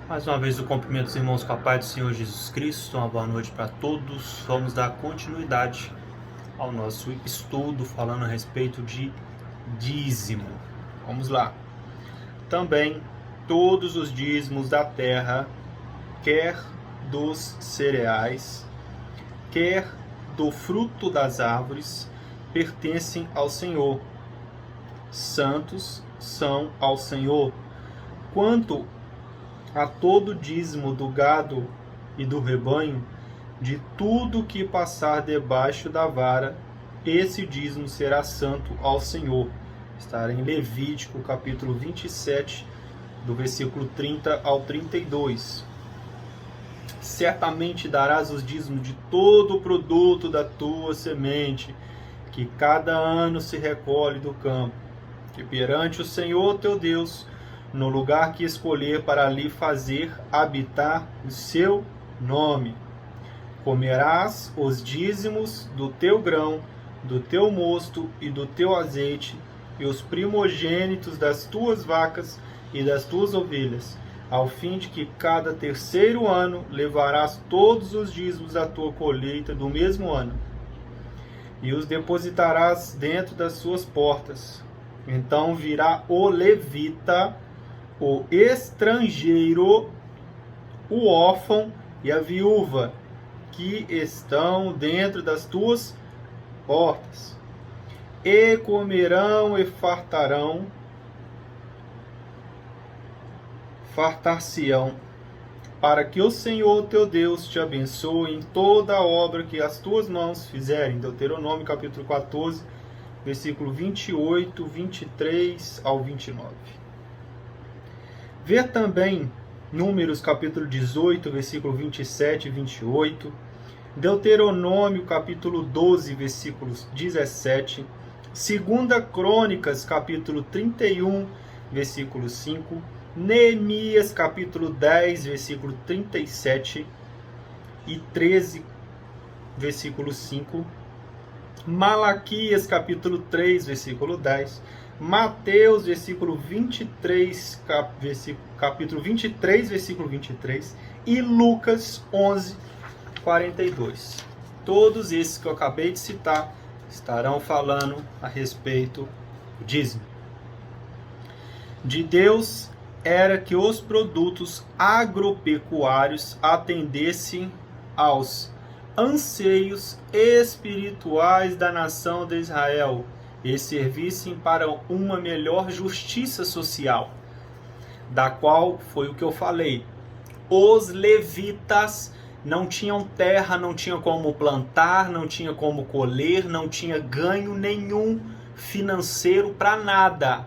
Mais uma vez, o cumprimento dos irmãos com a paz do Senhor Jesus Cristo. Uma boa noite para todos. Vamos dar continuidade ao nosso estudo falando a respeito de dízimo. Vamos lá. Também todos os dízimos da terra, quer dos cereais, quer do fruto das árvores, pertencem ao Senhor. Santos são ao Senhor. Quanto a todo dízimo do gado e do rebanho, de tudo que passar debaixo da vara, esse dízimo será santo ao Senhor. Está em Levítico, capítulo 27, do versículo 30 ao 32. Certamente darás os dízimos de todo o produto da tua semente, que cada ano se recolhe do campo, que perante o Senhor teu Deus, no lugar que escolher para ali fazer habitar o seu nome. Comerás os dízimos do teu grão, do teu mosto e do teu azeite, e os primogênitos das tuas vacas e das tuas ovelhas, ao fim de que cada terceiro ano levarás todos os dízimos da tua colheita do mesmo ano, e os depositarás dentro das suas portas. Então virá o levita, o estrangeiro, o órfão e a viúva, que estão dentro das tuas portas, e comerão e fartarão, fartar-se-ão, para que o Senhor teu Deus te abençoe em toda a obra que as tuas mãos fizerem. Deuteronômio capítulo 14, versículo 28, 23 ao 29. Ver também Números capítulo 18, versículo 27 e 28, Deuteronômio capítulo 12, versículos 17, 2 Crônicas capítulo 31, versículo 5, Neemias capítulo 10, versículo 37 e 13, versículo 5, Malaquias capítulo 3, versículo 10, Mateus, capítulo 23, versículo 23, e Lucas 11, 42. Todos esses que eu acabei de citar estarão falando a respeito do dízimo. De Deus era que os produtos agropecuários atendessem aos anseios espirituais da nação de Israel e servissem para uma melhor justiça social, da qual foi o que eu falei. Os levitas não tinham terra, não tinham como plantar, não tinha como colher, não tinha ganho nenhum financeiro para nada.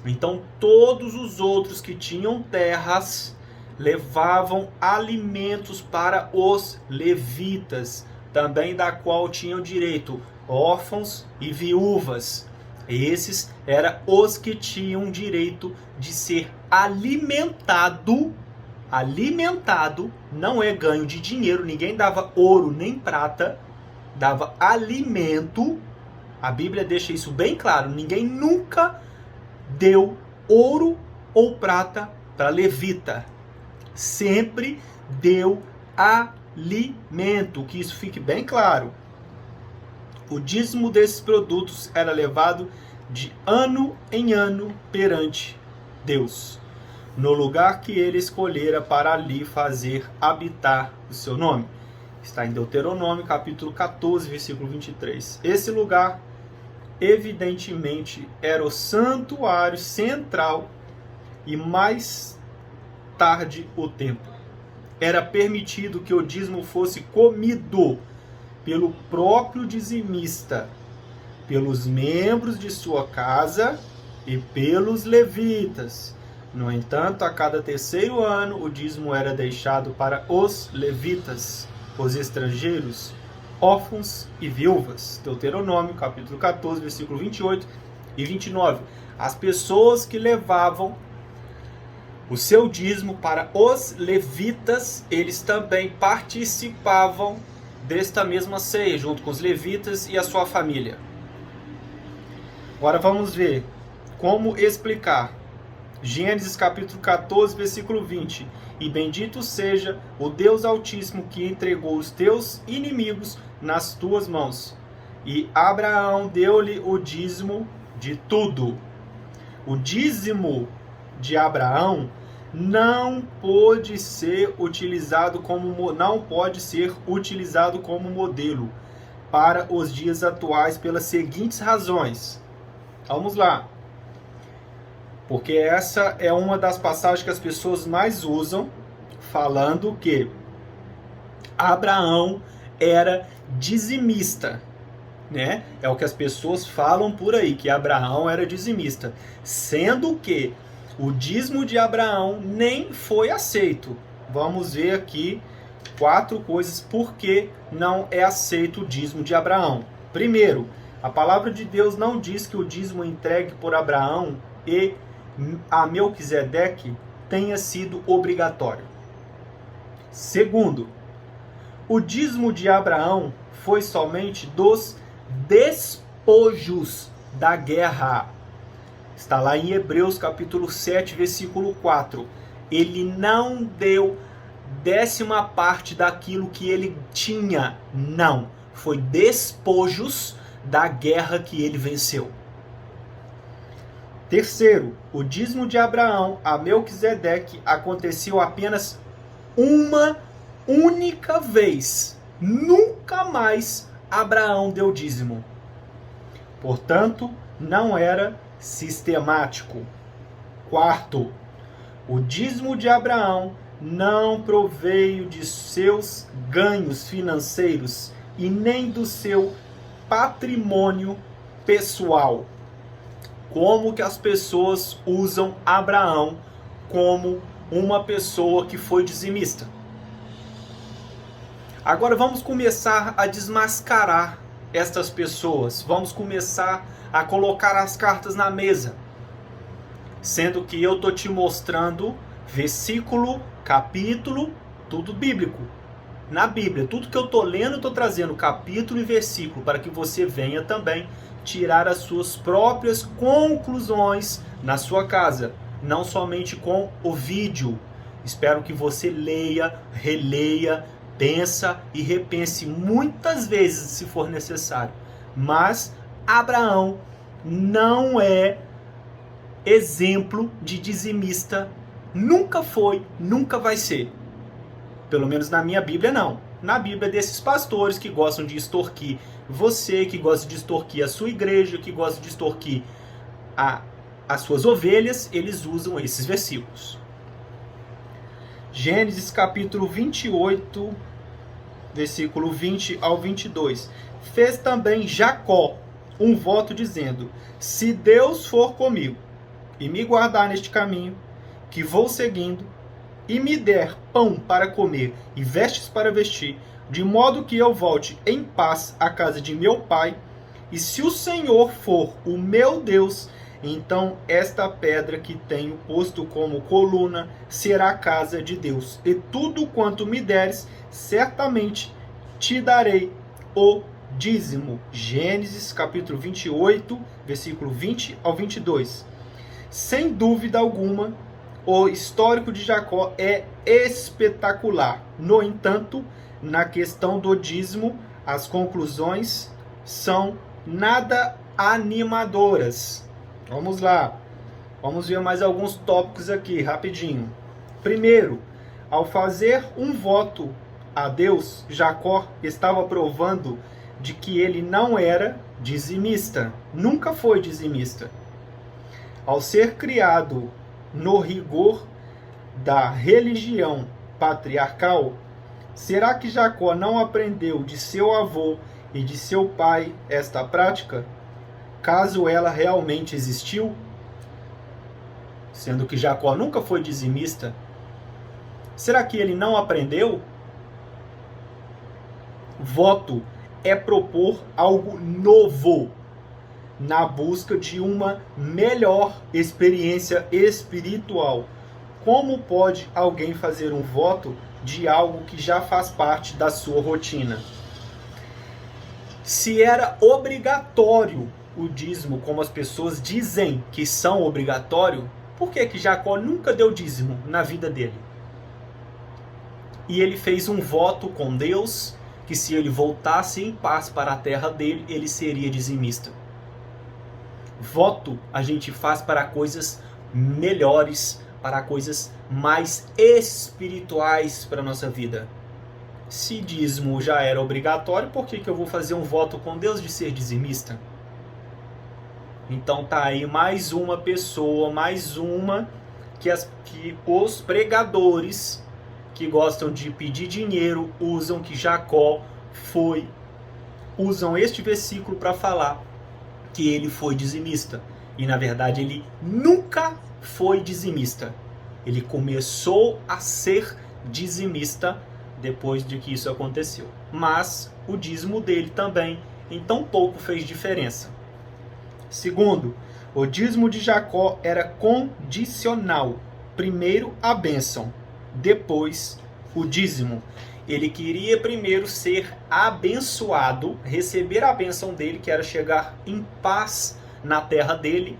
Então todos os outros que tinham terras levavam alimentos para os levitas, também da qual tinham direito órfãos e viúvas. Esses eram os que tinham direito de ser alimentado. Alimentado não é ganho de dinheiro, ninguém dava ouro nem prata, dava alimento. A Bíblia deixa isso bem claro, ninguém nunca deu ouro ou prata para levita. Sempre deu alimento, que isso fique bem claro. O dízimo desses produtos era levado de ano em ano perante Deus, no lugar que ele escolhera para ali fazer habitar o seu nome. Está em Deuteronômio capítulo 14, versículo 23. Esse lugar, evidentemente, era o santuário central e mais tarde o templo. Era permitido que o dízimo fosse comido pelo próprio dizimista, pelos membros de sua casa e pelos levitas. No entanto, a cada terceiro ano, o dízimo era deixado para os levitas, os estrangeiros, órfãos e viúvas. Deuteronômio, capítulo 14, versículo 28 e 29. As pessoas que levavam o seu dízimo para os levitas, eles também participavam desta mesma ceia, junto com os levitas e a sua família. Agora vamos ver como explicar Gênesis capítulo 14, versículo 20. E bendito seja o Deus Altíssimo que entregou os teus inimigos nas tuas mãos. E Abraão deu-lhe o dízimo de tudo. O dízimo de Abraão não pode ser utilizado como modelo para os dias atuais pelas seguintes razões. Vamos lá. Porque essa é uma das passagens que as pessoas mais usam, falando que Abraão era dizimista, né? É o que as pessoas falam por aí, que Abraão era dizimista, sendo que o dízimo de Abraão nem foi aceito. Vamos ver aqui 4 coisas por que não é aceito o dízimo de Abraão. Primeiro, a palavra de Deus não diz que o dízimo entregue por Abraão e a Melquisedeque tenha sido obrigatório. Segundo, o dízimo de Abraão foi somente dos despojos da guerra. Está lá em Hebreus capítulo 7, versículo 4. Ele não deu 10ª parte daquilo que ele tinha. Não. Foi despojos da guerra que ele venceu. Terceiro, o dízimo de Abraão a Melquisedeque aconteceu apenas uma única vez. Nunca mais Abraão deu dízimo. Portanto, não era sistemático. Quarto, o dízimo de Abraão não proveio de seus ganhos financeiros e nem do seu patrimônio pessoal. Como que as pessoas usam Abraão como uma pessoa que foi dizimista? Agora vamos começar a desmascarar estas pessoas. Vamos começar a colocar as cartas na mesa. Sendo que eu estou te mostrando versículo, capítulo, tudo bíblico. Na Bíblia, tudo que eu estou lendo, eu estou trazendo capítulo e versículo para que você venha também tirar as suas próprias conclusões na sua casa, não somente com o vídeo. Espero que você leia, releia, pensa e repense muitas vezes se for necessário. Mas Abraão não é exemplo de dizimista, nunca foi, nunca vai ser. Pelo menos na minha Bíblia não. Na Bíblia desses pastores que gostam de extorquir você, que gosta de extorquir a sua igreja, que gosta de extorquir as suas ovelhas, eles usam esses versículos. Gênesis capítulo 28, versículo 20 ao 22. Fez também Jacó um voto dizendo: se Deus for comigo e me guardar neste caminho que vou seguindo, e me der pão para comer e vestes para vestir, de modo que eu volte em paz à casa de meu pai, e se o Senhor for o meu Deus, então esta pedra que tenho posto como coluna será a casa de Deus, e tudo quanto me deres, certamente te darei o dízimo. Gênesis capítulo 28, versículo 20 ao 22. Sem dúvida alguma, o histórico de Jacó é espetacular. No entanto, na questão do dízimo, as conclusões são nada animadoras. Vamos lá. Vamos ver mais alguns tópicos aqui, rapidinho. Primeiro, ao fazer um voto a Deus, Jacó estava provando de que ele não era dizimista. Nunca foi dizimista. Ao ser criado no rigor da religião patriarcal, será que Jacó não aprendeu de seu avô e de seu pai esta prática, caso ela realmente existiu? Sendo que Jacó nunca foi dizimista, será que ele não aprendeu? Voto é propor algo novo na busca de uma melhor experiência espiritual. Como pode alguém fazer um voto de algo que já faz parte da sua rotina? Se era obrigatório o dízimo, como as pessoas dizem que são obrigatório, Por que Jacó nunca deu dízimo na vida dele? E ele fez um voto com Deus que se ele voltasse em paz para a terra dele, ele seria dizimista. Voto a gente faz para coisas melhores, para coisas mais espirituais para a nossa vida. Se dízimo já era obrigatório, por que eu vou fazer um voto com Deus de ser dizimista? Então tá aí mais uma pessoa, mais uma que os pregadores que gostam de pedir dinheiro usam que Jacó usam este versículo para falar que ele foi dizimista. E na verdade ele nunca foi dizimista. Ele começou a ser dizimista depois de que isso aconteceu. Mas o dízimo dele também em tão pouco fez diferença. Segundo, o dízimo de Jacó era condicional. Primeiro a bênção, depois o dízimo. Ele queria primeiro ser abençoado, receber a bênção dele, que era chegar em paz na terra dele,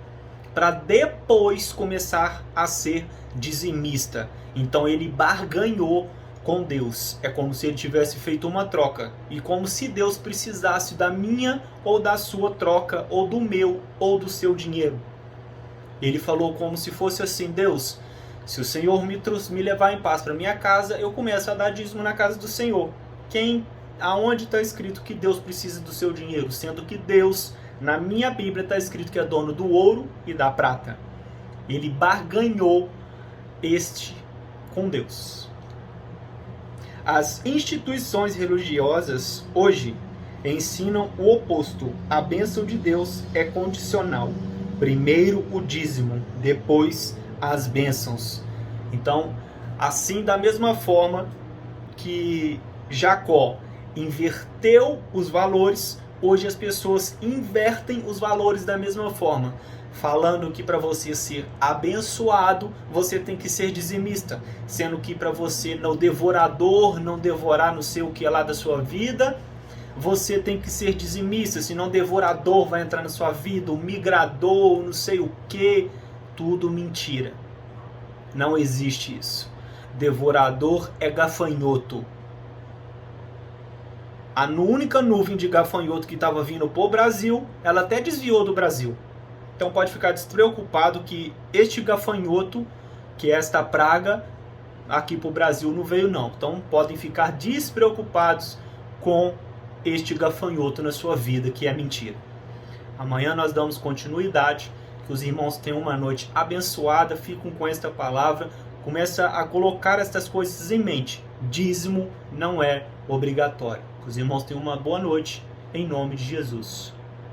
para depois começar a ser dizimista. Então ele barganhou com Deus. É como se ele tivesse feito uma troca. E como se Deus precisasse da minha ou da sua troca, ou do meu ou do seu dinheiro. Ele falou como se fosse assim: Deus, se o Senhor me levar em paz para minha casa, eu começo a dar dízimo na casa do Senhor. Aonde está escrito que Deus precisa do seu dinheiro? Sendo que Deus, na minha Bíblia, está escrito que é dono do ouro e da prata. Ele barganhou com Deus. As instituições religiosas hoje ensinam o oposto. A bênção de Deus é condicional. Primeiro o dízimo, depois as bênçãos. Então, assim, da mesma forma que Jacó inverteu os valores, hoje as pessoas invertem os valores da mesma forma, falando que para você ser abençoado, você tem que ser dizimista, sendo que para você não devorar não sei o que lá da sua vida, você tem que ser dizimista, senão devorador vai entrar na sua vida, o migrador, não sei o que, tudo mentira. Não existe isso. Devorador é gafanhoto. A única nuvem de gafanhoto que estava vindo para o Brasil, ela até desviou do Brasil. Então pode ficar despreocupado que este gafanhoto, que é esta praga, aqui para o Brasil não veio não. Então podem ficar despreocupados com este gafanhoto na sua vida, que é mentira. Amanhã nós damos continuidade. Que os irmãos tenham uma noite abençoada. Fiquem com esta palavra. Começa a colocar estas coisas em mente. Dízimo não é obrigatório. Que os irmãos tenham uma boa noite. Em nome de Jesus.